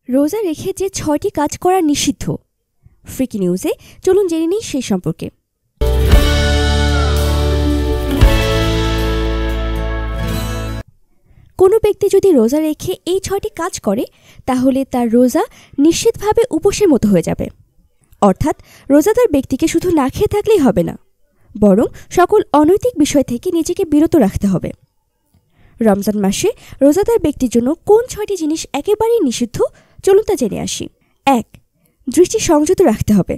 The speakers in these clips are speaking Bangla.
রোজা রেখে যে ৬টি কাজ করা নিষিদ্ধ। ফ্রিকি নিউজে চলুন জেনে নিই সেই সম্পর্কে। কোনো ব্যক্তি যদি রোজা রেখে এই ৬টি কাজ করে তাহলে তার রোজা নিশ্চিতভাবে উপোসের মতো হয়ে যাবে। অর্থাৎ রোজাদার ব্যক্তিকে শুধু না খেয়ে থাকলেই হবে না, বরং সকল অনৈতিক বিষয় থেকে নিজেকে বিরত রাখতে হবে। রমজান মাসে রোজাদার ব্যক্তির জন্য কোন ৬টি জিনিস একেবারেই নিষিদ্ধ চলুন তা জেনে আসি। ১. দৃষ্টি সংযত রাখতে হবে,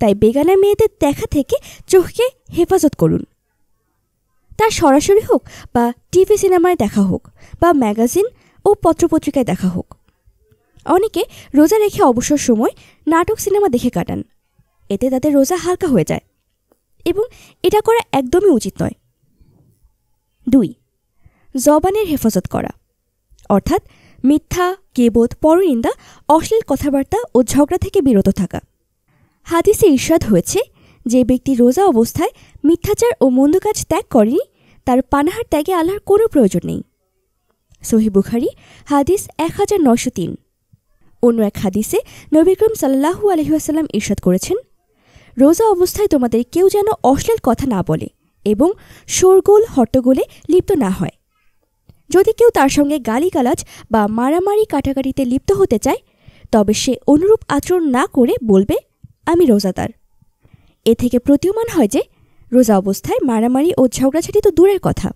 তাই বেগানা মেয়েদের দেখা থেকে চোখকে হেফাজত করুন। তা সরাসরি হোক বা টিভি সিনেমায় দেখা হোক বা ম্যাগাজিন ও পত্রপত্রিকায় দেখা হোক। অনেকে রোজা রেখে অবসর সময় নাটক সিনেমা দেখে কাটান, এতে তাদের রোজা হালকা হয়ে যায় এবং এটা করা একদমই উচিত নয়। ২. জবানের হেফাজত করা, অর্থাৎ মিথ্যা, গীবত, পরনিন্দা, অশ্লীল কথাবার্তা ও ঝগড়া থেকে বিরত থাকা। হাদিসে ইরশাদ হয়েছে, যে ব্যক্তি রোজা অবস্থায় মিথ্যাচার ও মন্দ কাজ ত্যাগ করেনি তার পানাহার ত্যাগে আল্লাহর কোনো প্রয়োজন নেই। সহিহ বুখারী হাদিস ১৯০৩। অন্য এক হাদিসে নবী করিম সাল্লাল্লাহু আলাইহি ওয়াসাল্লাম ইরশাদ করেছেন, রোজা অবস্থায় তোমাদের কেউ যেন অশ্লীল কথা না বলে এবং শোরগোল হট্টগোলে লিপ্ত না হয়। যদি কেউ তার সঙ্গে গালিগালাজ বা মারামারি কাটাকাটিতে লিপ্ত হতে চায় তবে সে অনুরূপ আচরণ না করে বলবে, আমি রোজাদার। এ থেকে প্রতীয়মান হয় যে রোজা অবস্থায় মারামারি ও ঝগড়াঝাটি তো দূরের কথা,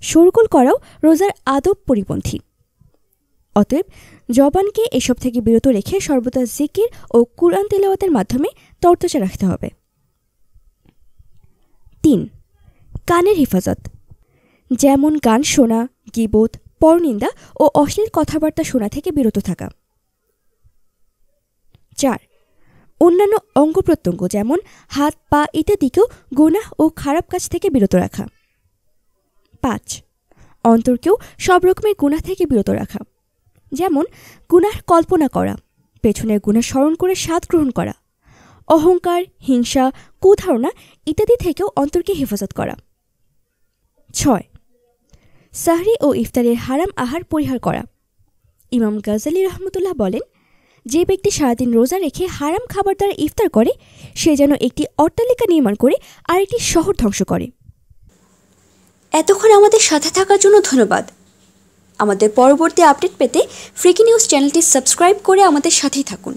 শোরগোল করাও রোজার আদব পরিপন্থী। অতএব জবানকে এসব থেকে বিরত রেখে সর্বদা জিকির ও কুরআন তিলাওয়াতের মাধ্যমে তরতাজা রাখতে হবে। ৩. কানের হেফাজত, যেমন গান শোনা, গীবত, পরনিন্দা ও অশ্লীল কথাবার্তা শোনা থেকে বিরত থাকা। ৪. অন্যান্য অঙ্গ প্রত্যঙ্গ যেমন হাত, পা ইত্যাদিকেও গুনাহ ও খারাপ কাজ থেকে বিরত রাখা। ৫. অন্তরকেও সব রকমের গুনাহ থেকে বিরত রাখা, যেমন গুনাহ কল্পনা করা, পেছনের গুনাহ স্মরণ করে স্বাদ গ্রহণ করা, অহংকার, হিংসা, কুধারণা ইত্যাদি থেকেও অন্তরকে হেফাজত করা। ৬. সাহরি ও ইফতারের হারাম আহার পরিহার করা। ইমাম গাজ্জালী রহমতুল্লাহ বলেন, যে ব্যক্তি সারাদিন রোজা রেখে হারাম খাবার দ্বারা ইফতার করে সে যেন একটি অট্টালিকা নির্মাণ করে আরেকটি শহর ধ্বংস করে। এতক্ষণ আমাদের সাথে থাকার জন্য ধন্যবাদ। আমাদের পরবর্তী আপডেট পেতে ফ্রিকি নিউজ চ্যানেলটি সাবস্ক্রাইব করে আমাদের সাথেই থাকুন।